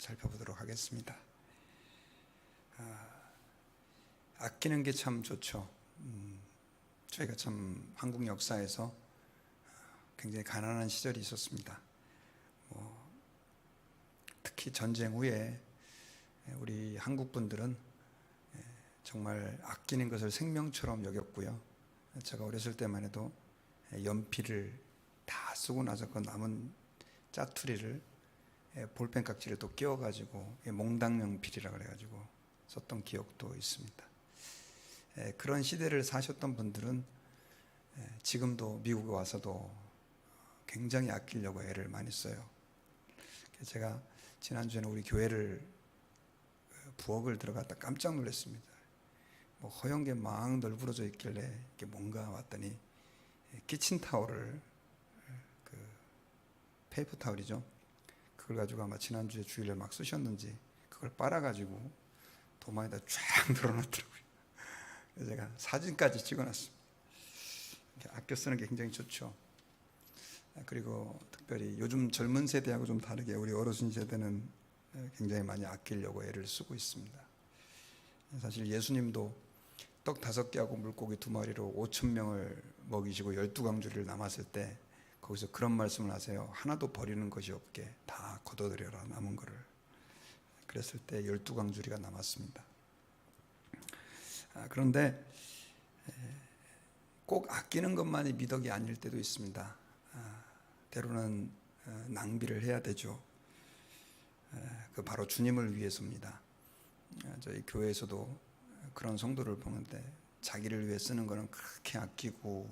살펴보도록 하겠습니다. 아끼는 게 참 좋죠. 저희가 참 한국 역사에서 굉장히 가난한 시절이 있었습니다. 특히 전쟁 후에 우리 한국 분들은 정말 아끼는 것을 생명처럼 여겼고요. 제가 어렸을 때만 해도 연필을 다 쓰고 나서 그 남은 짜투리를 볼펜 깍지를 또 끼워가지고 몽당연필이라 그래가지고 썼던 기억도 있습니다. 그런 시대를 사셨던 분들은 지금도 미국에 와서도 굉장히 아끼려고 애를 많이 써요. 제가 지난주에는 우리 교회를 부엌을 들어갔다 깜짝 놀랐습니다. 허연 게 막 널브러져 있길래 이게 뭔가 왔더니 키친타올을 페이퍼 타올이죠. 그걸 가지고 아마 지난주에 주일에 막 쓰셨는지 그걸 빨아가지고 도마에다 쫙 늘어놨더라고요. 그래서 제가 사진까지 찍어놨습니다. 아껴 쓰는 게 굉장히 좋죠. 그리고 특별히 요즘 젊은 세대하고 좀 다르게 우리 어르신 세대는 굉장히 많이 아끼려고 애를 쓰고 있습니다. 사실 예수님도 떡 5개하고 물고기 2마리로 5,000명을 먹이시고 12광주리를 남았을 때 거기서 그런 말씀을 하세요. 하나도 버리는 것이 없게 다 걷어들여라, 남은 거를. 그랬을 때 12광주리가 남았습니다. 그런데 꼭 아끼는 것만이 미덕이 아닐 때도 있습니다. 때로는 낭비를 해야 되죠. 그 바로 주님을 위해서입니다. 저희 교회에서도 그런 성도를 보는데 자기를 위해 쓰는 거는 그렇게 아끼고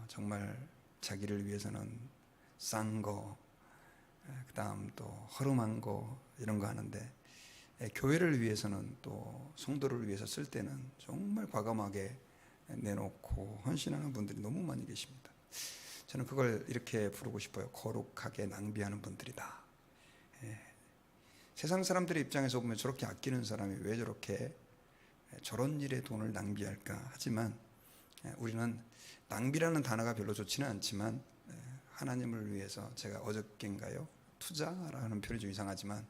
정말 자기를 위해서는 싼 거, 그 다음 또 허름한 거 이런 거 하는데 교회를 위해서는 또 성도를 위해서 쓸 때는 정말 과감하게 내놓고 헌신하는 분들이 너무 많이 계십니다. 저는 그걸 이렇게 부르고 싶어요. 거룩하게 낭비하는 분들이다. 세상 사람들의 입장에서 보면 저렇게 아끼는 사람이 왜 저렇게 저런 일에 돈을 낭비할까 하지만 우리는 낭비라는 단어가 별로 좋지는 않지만 하나님을 위해서 제가 어저께인가요? 투자라는 표현이 좀 이상하지만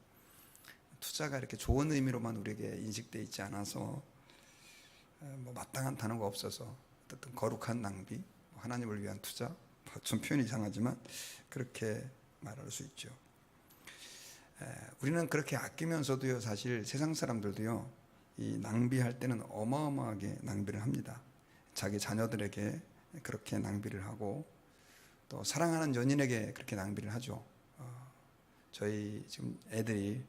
투자가 이렇게 좋은 의미로만 우리에게 인식되어 있지 않아서 마땅한 단어가 없어서 어떤 거룩한 낭비, 하나님을 위한 투자, 좀 표현이 이상하지만 그렇게 말할 수 있죠. 우리는 그렇게 아끼면서도요, 사실 세상 사람들도요, 이 낭비할 때는 어마어마하게 낭비를 합니다. 자기 자녀들에게 그렇게 낭비를 하고 또 사랑하는 연인에게 그렇게 낭비를 하죠. 저희 지금 애들이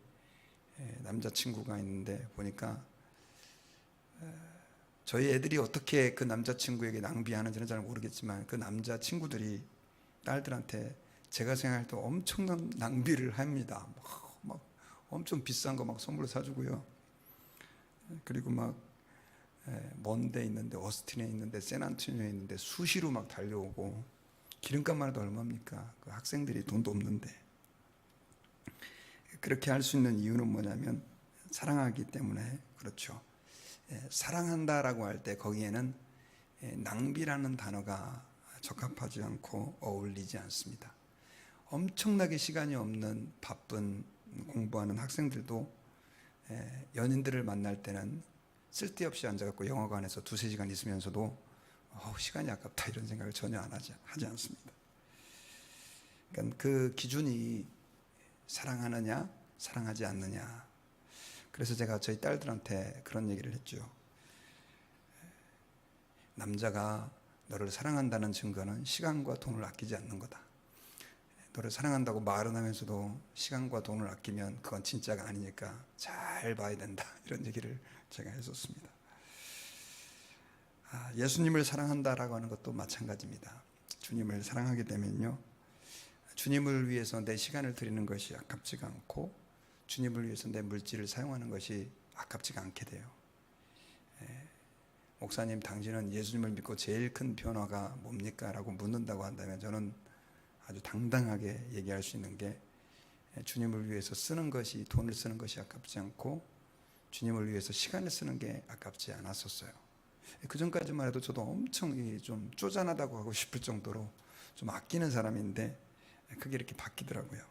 남자친구가 있는데 보니까 저희 애들이 어떻게 그 남자친구에게 낭비하는지는 잘 모르겠지만 그 남자친구들이 딸들한테 제가 생각할 때 엄청난 낭비를 합니다. 막 엄청 비싼 거 막 선물로 사주고요. 그리고 막 먼데 있는데 어스틴에 있는데 샌안토니오에 있는데 수시로 막 달려오고 기름값만 해도 얼마입니까? 그 학생들이 돈도 없는데 그렇게 할 수 있는 이유는 뭐냐면 사랑하기 때문에 그렇죠. 사랑한다라고 할 때 거기에는 낭비라는 단어가 적합하지 않고 어울리지 않습니다. 엄청나게 시간이 없는 바쁜 공부하는 학생들도 연인들을 만날 때는 쓸데없이 앉아갖고 영화관에서 2-3시간 있으면서도 시간이 아깝다 이런 생각을 전혀 하지 않습니다. 그러니까 그 기준이 사랑하느냐 사랑하지 않느냐. 그래서 제가 저희 딸들한테 그런 얘기를 했죠. 남자가 너를 사랑한다는 증거는 시간과 돈을 아끼지 않는 거다. 너를 사랑한다고 말은 하면서도 시간과 돈을 아끼면 그건 진짜가 아니니까 잘 봐야 된다. 이런 얘기를 제가 했었습니다. 예수님을 사랑한다라고 하는 것도 마찬가지입니다. 주님을 사랑하게 되면요, 주님을 위해서 내 시간을 드리는 것이 아깝지가 않고 주님을 위해서 내 물질을 사용하는 것이 아깝지가 않게 돼요. 목사님, 당신은 예수님을 믿고 제일 큰 변화가 뭡니까? 라고 묻는다고 한다면 저는 아주 당당하게 얘기할 수 있는 게 주님을 위해서 쓰는 것이, 돈을 쓰는 것이 아깝지 않고 주님을 위해서 시간을 쓰는 게 아깝지 않았었어요. 그 전까지만 해도 저도 엄청 좀 쪼잔하다고 하고 싶을 정도로 좀 아끼는 사람인데 그게 이렇게 바뀌더라고요.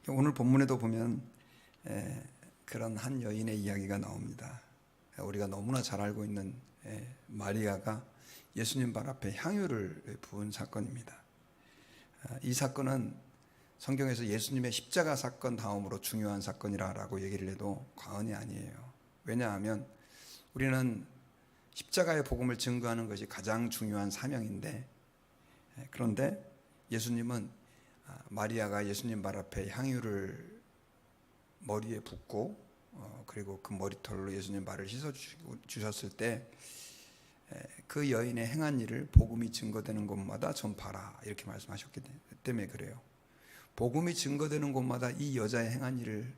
오늘 본문에도 보면 그런 한 여인의 이야기가 나옵니다. 우리가 너무나 잘 알고 있는 마리아가 예수님 발 앞에 향유를 부은 사건입니다. 이 사건은 성경에서 예수님의 십자가 사건 다음으로 중요한 사건이라고 얘기를 해도 과언이 아니에요. 왜냐하면 우리는 십자가의 복음을 증거하는 것이 가장 중요한 사명인데, 그런데 예수님은 마리아가 예수님 발 앞에 향유를 머리에 붓고 그리고 그 머리털로 예수님 발을 씻어 주셨을 때 그 여인의 행한 일을 복음이 증거되는 곳마다 전파하라 이렇게 말씀하셨기 때문에 그래요. 복음이 증거되는 곳마다 이 여자의 행한 일을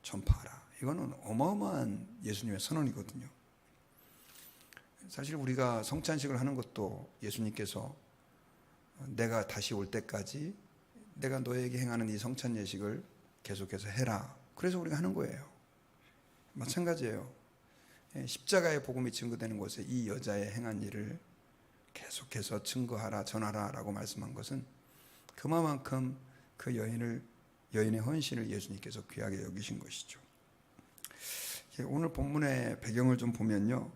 전파하라. 이거는 어마어마한 예수님의 선언이거든요. 사실 우리가 성찬식을 하는 것도 예수님께서 내가 다시 올 때까지 내가 너에게 행하는 이 성찬 예식을 계속해서 해라. 그래서 우리가 하는 거예요. 마찬가지예요. 십자가의 복음이 증거되는 곳에 이 여자의 행한 일을 계속해서 증거하라, 전하라 라고 말씀한 것은 그만큼 그 여인의 헌신을 예수님께서 귀하게 여기신 것이죠. 오늘 본문의 배경을 좀 보면요.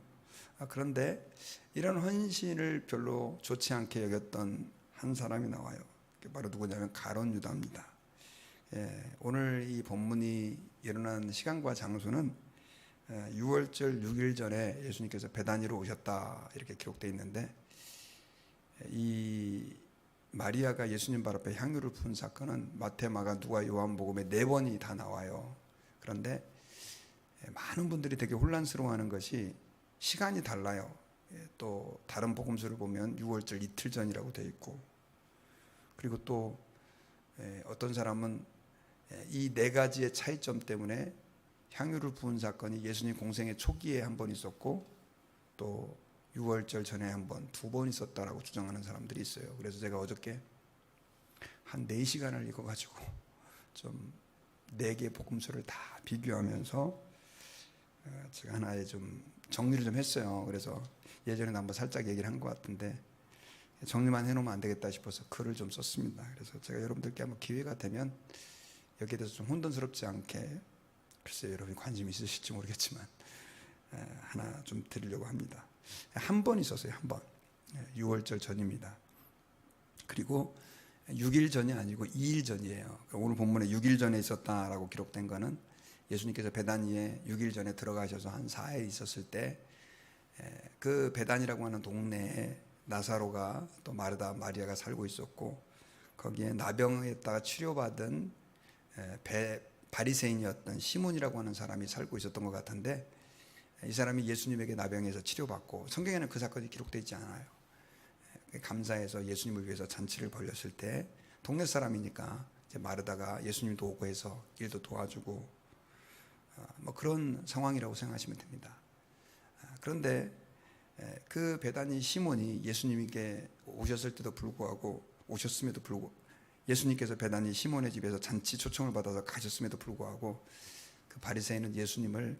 그런데 이런 헌신을 별로 좋지 않게 여겼던 한 사람이 나와요. 바로 누구냐면 가룟 유다입니다. 오늘 이 본문이 일어난 시간과 장소는 6월절 6일 전에 예수님께서 베다니로 오셨다 이렇게 기록되어 있는데, 이 마리아가 예수님 발 앞에 향유를 부은 사건은 마태, 마가, 누가, 요한복음에 4번이 다 나와요. 그런데 많은 분들이 되게 혼란스러워하는 것이 시간이 달라요. 또 다른 복음서를 보면 6월절 이틀 전이라고 되어 있고, 그리고 또 어떤 사람은 이 4가지의 차이점 때문에 향유를 부은 사건이 예수님 공생의 초기에 한 번 있었고 또 6월절 전에 한 번, 2번 있었다라고 주장하는 사람들이 있어요. 그래서 제가 어저께 한 4시간을 읽어가지고 좀 4개 복음서를 다 비교하면서 제가 하나의 좀 정리를 좀 했어요. 그래서 예전에도 한번 살짝 얘기를 한 것 같은데 정리만 해놓으면 안 되겠다 싶어서 글을 좀 썼습니다. 그래서 제가 여러분들께 한번 기회가 되면 여기에 대해서 좀 혼돈스럽지 않게, 글쎄요 여러분이 관심 있으실지 모르겠지만 하나 좀 드리려고 합니다. 한 번 있었어요. 한 번. 6월절 전입니다. 그리고 6일 전이 아니고 2일 전이에요. 오늘 본문에 6일 전에 있었다라고 기록된 거는 예수님께서 베다니에 6일 전에 들어가셔서 한 4일 있었을 때 그 베다니라고 하는 동네에 나사로가 또 마르다, 마리아가 살고 있었고, 거기에 나병에다가 치료받은 바리새인이었던 시몬이라고 하는 사람이 살고 있었던 것 같은데, 이 사람이 예수님에게 나병에서 치료받고, 성경에는 그 사건이 기록되어 있지 않아요. 감사해서 예수님을 위해서 잔치를 벌렸을 때 동네 사람이니까 이제 마르다가 예수님도 오고 해서 일도 도와주고 뭐 그런 상황이라고 생각하시면 됩니다. 그런데 그 베다니 시몬이 예수님께 오셨음에도 불구하고 예수님께서 베다니 시몬의 집에서 잔치 초청을 받아서 가셨음에도 불구하고 그 바리새인은 예수님을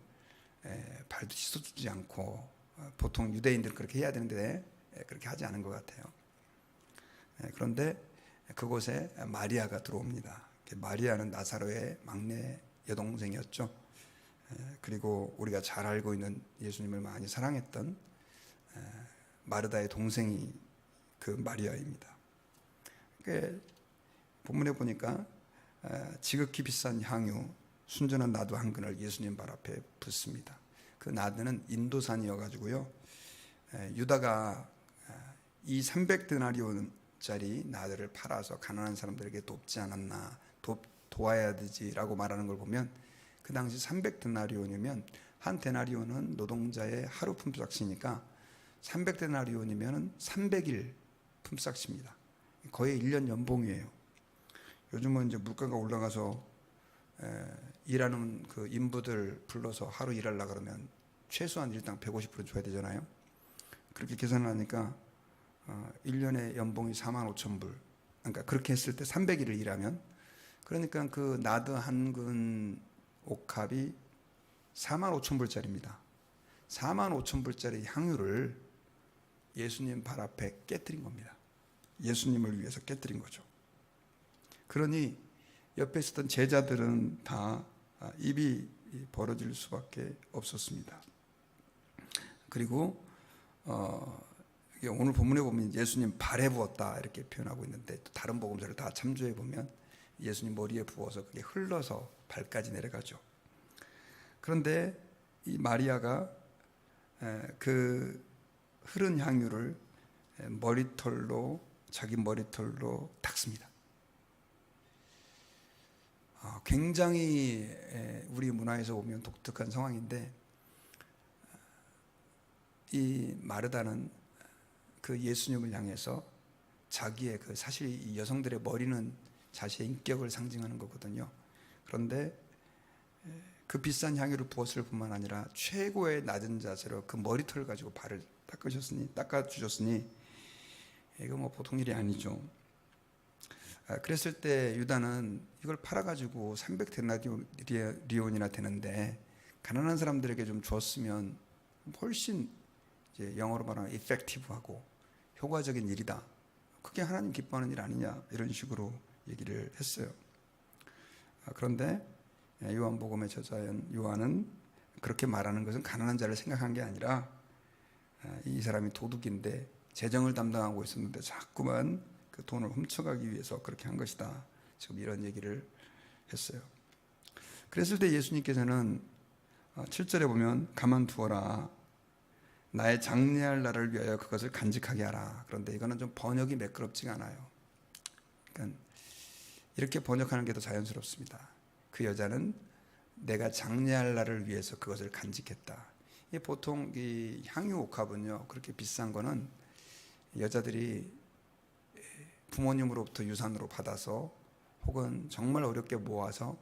발도 씻어주지 않고, 보통 유대인들은 그렇게 해야 되는데 그렇게 하지 않은 것 같아요. 그런데 그곳에 마리아가 들어옵니다. 마리아는 나사로의 막내 여동생이었죠. 그리고 우리가 잘 알고 있는 예수님을 많이 사랑했던 마르다의 동생이 그 마리아입니다. 본문에 보니까 지극히 비싼 향유 순전한 나두 한 근을 예수님 발 앞에 붓습니다. 그 나두는 인도산이어가지고요, 유다가 이 300데나리온짜리 나두를 팔아서 가난한 사람들에게 돕지 않았나, 도와야 되지라고 말하는 걸 보면 그 당시 300데나리온이면 한 데나리온은 노동자의 하루 품삯이니까 300데나리온이면 300일 품삯입니다. 거의 1년 연봉이에요. 요즘은 이제 물가가 올라가서 일하는 그 인부들 불러서 하루 일하려고 그러면 최소한 일당 150불은 줘야 되잖아요. 그렇게 계산을 하니까 1년에 연봉이 45,000불. 그러니까 그렇게 했을 때 300일을 일하면, 그러니까 그 나드 한 근 옥합이 45,000불짜리입니다. 45,000불짜리 향유를 예수님 발 앞에 깨뜨린 겁니다. 예수님을 위해서 깨뜨린 거죠. 그러니 옆에 있었던 제자들은 다 입이 벌어질 수밖에 없었습니다. 그리고 오늘 본문에 보면 예수님 발에 부었다 이렇게 표현하고 있는데, 또 다른 복음서를 다 참조해 보면 예수님 머리에 부어서 그게 흘러서 발까지 내려가죠. 그런데 이 마리아가 그 흐른 향유를 자기 머리털로 닦습니다. 굉장히 우리 문화에서 보면 독특한 상황인데, 이 마르다는 그 예수님을 향해서 자기의 사실 이 여성들의 머리는 자신의 인격을 상징하는 거거든요. 그런데 그 비싼 향유를 부었을 뿐만 아니라 최고의 낮은 자세로 그 머리털을 가지고 발을 닦아주셨으니 이거 뭐 보통 일이 아니죠. 그랬을 때 유다는 이걸 팔아가지고 300데나리온이나 되는데, 가난한 사람들에게 좀 줬으면 훨씬 이제 영어로 말하면 effective하고 효과적인 일이다. 그게 하나님 기뻐하는 일 아니냐, 이런 식으로 얘기를 했어요. 그런데 요한복음의 저자인 요한은 그렇게 말하는 것은 가난한 자를 생각한 게 아니라, 이 사람이 도둑인데 재정을 담당하고 있었는데 자꾸만 그 돈을 훔쳐가기 위해서 그렇게 한 것이다, 지금 이런 얘기를 했어요. 그랬을 때 예수님께서는 7절에 보면 가만두어라, 나의 장래할 날을 위하여 그것을 간직하게 하라. 그런데 이거는 좀 번역이 매끄럽지가 않아요. 그러니까 이렇게 번역하는 게 더 자연스럽습니다. 그 여자는 내가 장래할 날을 위해서 그것을 간직했다. 보통 이 향유 옥합은요, 그렇게 비싼 거는 여자들이 부모님으로부터 유산으로 받아서 혹은 정말 어렵게 모아서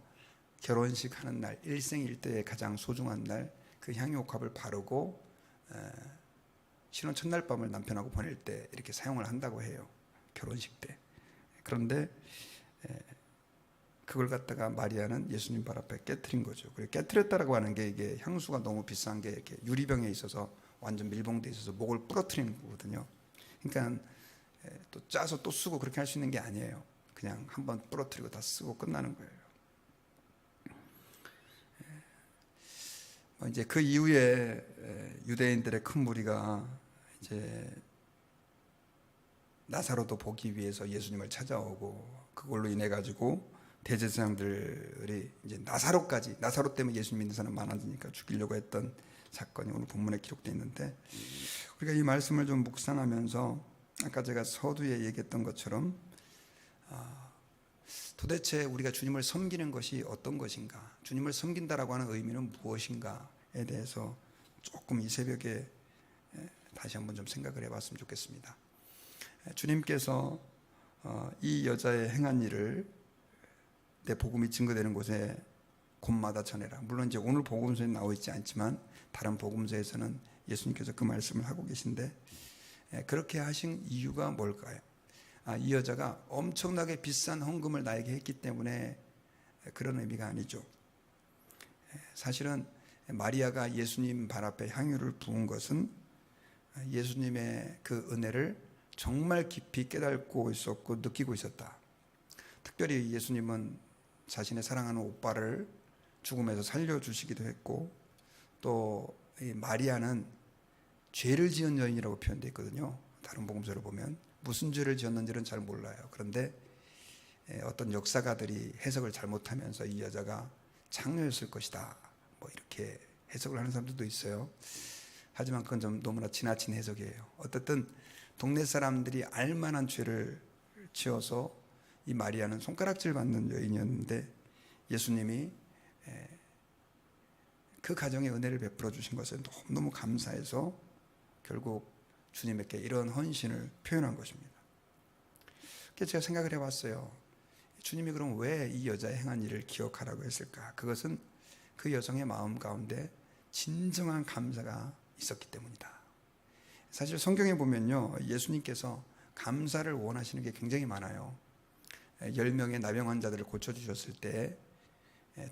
결혼식 하는 날, 일생일대의 가장 소중한 날, 그 향유 옥합을 바르고 신혼 첫날 밤을 남편하고 보낼 때 이렇게 사용을 한다고 해요, 결혼식 때. 그런데 그걸 갖다가 마리아는 예수님 발 앞에 깨트린 거죠. 그리고 깨트렸다라고 하는 게, 이게 향수가 너무 비싼 게 이렇게 유리병에 있어서 완전 밀봉돼 있어서 목을 부러뜨리는 거거든요. 그러니까 또 짜서 또 쓰고 그렇게 할 수 있는 게 아니에요. 그냥 한번 부러뜨리고 다 쓰고 끝나는 거예요. 이제 그 이후에 유대인들의 큰 무리가 이제 나사로도 보기 위해서 예수님을 찾아오고, 그걸로 인해 가지고 대제사장들이 이제 나사로 때문에 예수님 믿는 사람 많아지니까 죽이려고 했던 사건이 오늘 본문에 기록되어 있는데, 우리가 이 말씀을 좀 묵상하면서 아까 제가 서두에 얘기했던 것처럼 도대체 우리가 주님을 섬기는 것이 어떤 것인가, 주님을 섬긴다라고 하는 의미는 무엇인가에 대해서 조금 이 새벽에 다시 한번 좀 생각을 해봤으면 좋겠습니다. 주님께서 이 여자의 행한 일을 내 복음이 증거되는 곳에 곳마다 전해라. 물론 이제 오늘 복음서에 나와 있지 않지만 다른 복음서에서는 예수님께서 그 말씀을 하고 계신데, 그렇게 하신 이유가 뭘까요? 이 여자가 엄청나게 비싼 헌금을 나에게 했기 때문에 그런 의미가 아니죠. 사실은 마리아가 예수님 발 앞에 향유를 부은 것은 예수님의 그 은혜를 정말 깊이 깨닫고 있었고 느끼고 있었다. 특별히 예수님은 자신의 사랑하는 오빠를 죽음에서 살려주시기도 했고, 또 이 마리아는 죄를 지은 여인이라고 표현되어 있거든요. 다른 복음서를 보면 무슨 죄를 지었는지는 잘 몰라요. 그런데 어떤 역사가들이 해석을 잘못하면서 이 여자가 창녀였을 것이다, 뭐 이렇게 해석을 하는 사람들도 있어요. 하지만 그건 좀 너무나 지나친 해석이에요. 어쨌든 동네 사람들이 알만한 죄를 지어서 이 마리아는 손가락질 받는 여인이었는데, 예수님이 그 가정에 은혜를 베풀어 주신 것에 너무너무 감사해서 결국 주님에게 이런 헌신을 표현한 것입니다. 그래서 제가 생각을 해봤어요. 주님이 그럼 왜 이 여자의 행한 일을 기억하라고 했을까? 그것은 그 여성의 마음 가운데 진정한 감사가 있었기 때문이다. 사실 성경에 보면요, 예수님께서 감사를 원하시는 게 굉장히 많아요. 10명의 나병 환자들을 고쳐주셨을 때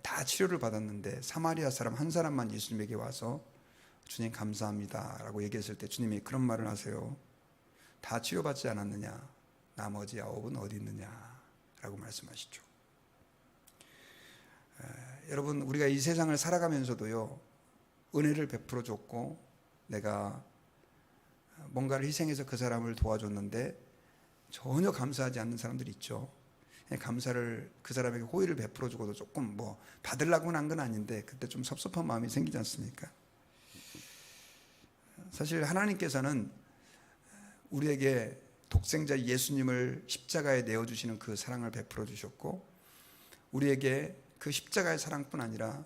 다 치료를 받았는데 사마리아 사람 한 사람만 예수님에게 와서 주님 감사합니다 라고 얘기했을 때 주님이 그런 말을 하세요. 다 치료받지 않았느냐? 나머지 9은 어디 있느냐? 라고 말씀하시죠. 여러분, 우리가 이 세상을 살아가면서도요, 은혜를 베풀어 줬고 내가 뭔가를 희생해서 그 사람을 도와줬는데 전혀 감사하지 않는 사람들이 있죠. 감사를, 그 사람에게 호의를 베풀어 주고도 조금 뭐 받으려고 한 건 아닌데 그때 좀 섭섭한 마음이 생기지 않습니까? 사실 하나님께서는 우리에게 독생자 예수님을 십자가에 내어주시는 그 사랑을 베풀어 주셨고, 우리에게 그 십자가의 사랑뿐 아니라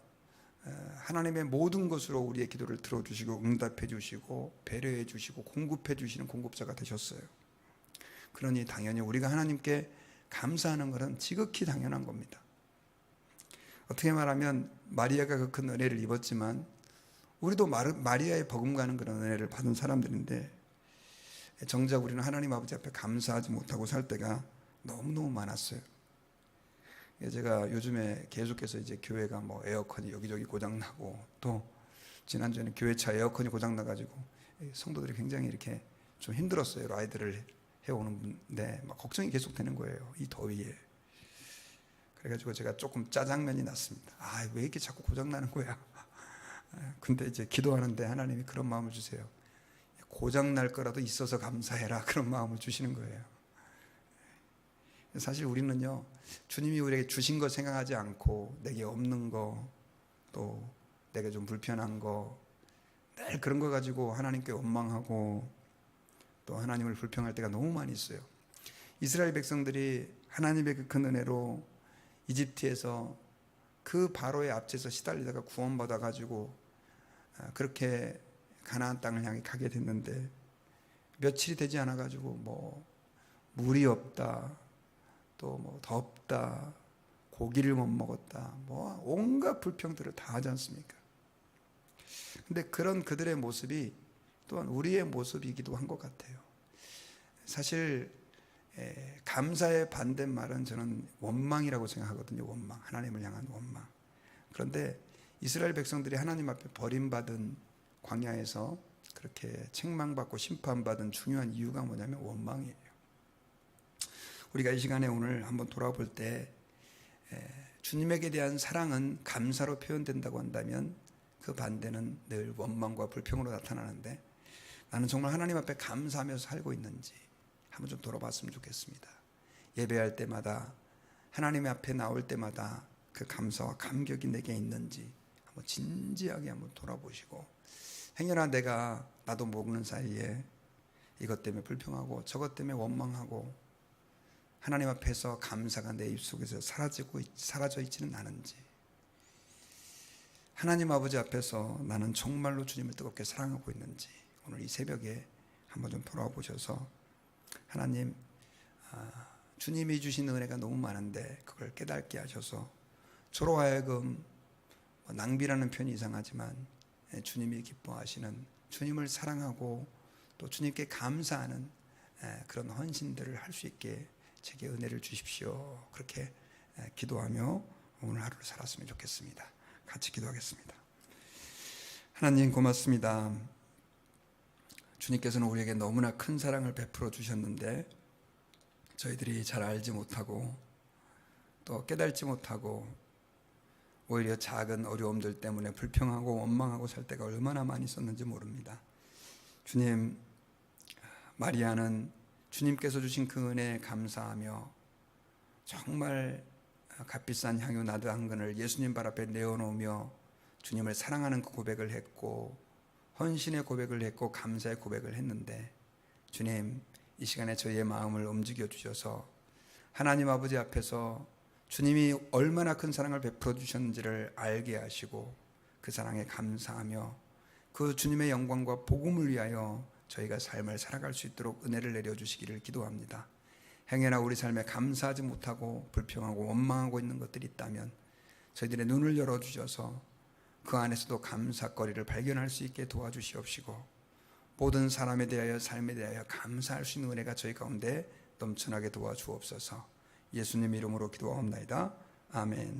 하나님의 모든 것으로 우리의 기도를 들어주시고 응답해 주시고 배려해 주시고 공급해 주시는 공급자가 되셨어요. 그러니 당연히 우리가 하나님께 감사하는 것은 지극히 당연한 겁니다. 어떻게 말하면 마리아가 그 큰 은혜를 입었지만 우리도 마리아의 버금가는 그런 은혜를 받은 사람들인데, 정작 우리는 하나님 아버지 앞에 감사하지 못하고 살 때가 너무너무 많았어요. 제가 요즘에 계속해서 이제 교회가 뭐 에어컨이 여기저기 고장나고, 또 지난주에는 교회차 에어컨이 고장나가지고 성도들이 굉장히 이렇게 좀 힘들었어요. 라이드를 해오는데 막 걱정이 계속 되는 거예요, 이 더위에. 그래가지고 제가 조금 짜장면이 났습니다. 아, 왜 이렇게 자꾸 고장나는 거야? 근데 이제 기도하는데 하나님이 그런 마음을 주세요. 고장날 거라도 있어서 감사해라, 그런 마음을 주시는 거예요. 사실 우리는요, 주님이 우리에게 주신 거 생각하지 않고 내게 없는 거, 또 내가 좀 불편한 거, 늘 그런 거 가지고 하나님께 원망하고 또 하나님을 불평할 때가 너무 많이 있어요. 이스라엘 백성들이 하나님의 그 큰 은혜로 이집트에서 그 바로의 앞에서 시달리다가 구원받아 가지고 그렇게 가나안 땅을 향해 가게 됐는데, 며칠이 되지 않아 가지고 뭐 물이 없다, 또 뭐 덥다, 고기를 못 먹었다, 뭐 온갖 불평들을 다 하지 않습니까? 근데 그런 그들의 모습이 또한 우리의 모습이기도 한 것 같아요. 사실 감사의 반대말은 저는 원망이라고 생각하거든요. 원망, 하나님을 향한 원망. 그런데 이스라엘 백성들이 하나님 앞에 버림받은 광야에서 그렇게 책망받고 심판받은 중요한 이유가 뭐냐면 원망이에요. 우리가 이 시간에 오늘 한번 돌아볼 때 주님에게 대한 사랑은 감사로 표현된다고 한다면 그 반대는 늘 원망과 불평으로 나타나는데, 나는 정말 하나님 앞에 감사하면서 살고 있는지 한번 좀 돌아봤으면 좋겠습니다. 예배할 때마다, 하나님 앞에 나올 때마다 그 감사와 감격이 내게 있는지 한번 진지하게 한번 돌아보시고, 행여나 내가 나도 모르는 사이에 이것 때문에 불평하고 저것 때문에 원망하고 하나님 앞에서 감사가 내 입속에서 사라져 있지는 않은지, 하나님 아버지 앞에서 나는 정말로 주님을 뜨겁게 사랑하고 있는지 오늘 이 새벽에 한번 좀 돌아보셔서, 하나님, 주님이 주신 은혜가 너무 많은데 그걸 깨닫게 하셔서 저로 하여금 낭비라는 표현이 이상하지만 주님이 기뻐하시는, 주님을 사랑하고 또 주님께 감사하는 그런 헌신들을 할 수 있게 제게 은혜를 주십시오. 그렇게 기도하며 오늘 하루를 살았으면 좋겠습니다. 같이 기도하겠습니다. 하나님 고맙습니다. 주님께서는 우리에게 너무나 큰 사랑을 베풀어 주셨는데 저희들이 잘 알지 못하고 또 깨달지 못하고 오히려 작은 어려움들 때문에 불평하고 원망하고 살 때가 얼마나 많이 있었는지 모릅니다. 주님, 마리아는 주님께서 주신 그 은혜에 감사하며 정말 값비싼 향유 나드 한 근을 예수님 발 앞에 내어놓으며 주님을 사랑하는 그 고백을 했고, 헌신의 고백을 했고 감사의 고백을 했는데, 주님, 이 시간에 저희의 마음을 움직여 주셔서 하나님 아버지 앞에서 주님이 얼마나 큰 사랑을 베풀어 주셨는지를 알게 하시고 그 사랑에 감사하며 그 주님의 영광과 복음을 위하여 저희가 삶을 살아갈 수 있도록 은혜를 내려주시기를 기도합니다. 행여나 우리 삶에 감사하지 못하고 불평하고 원망하고 있는 것들이 있다면 저희들의 눈을 열어주셔서 그 안에서도 감사거리를 발견할 수 있게 도와주시옵시고, 모든 사람에 대하여 삶에 대하여 감사할 수 있는 은혜가 저희 가운데 넘쳐나게 도와주옵소서. 예수님 이름으로 기도하옵나이다. 아멘.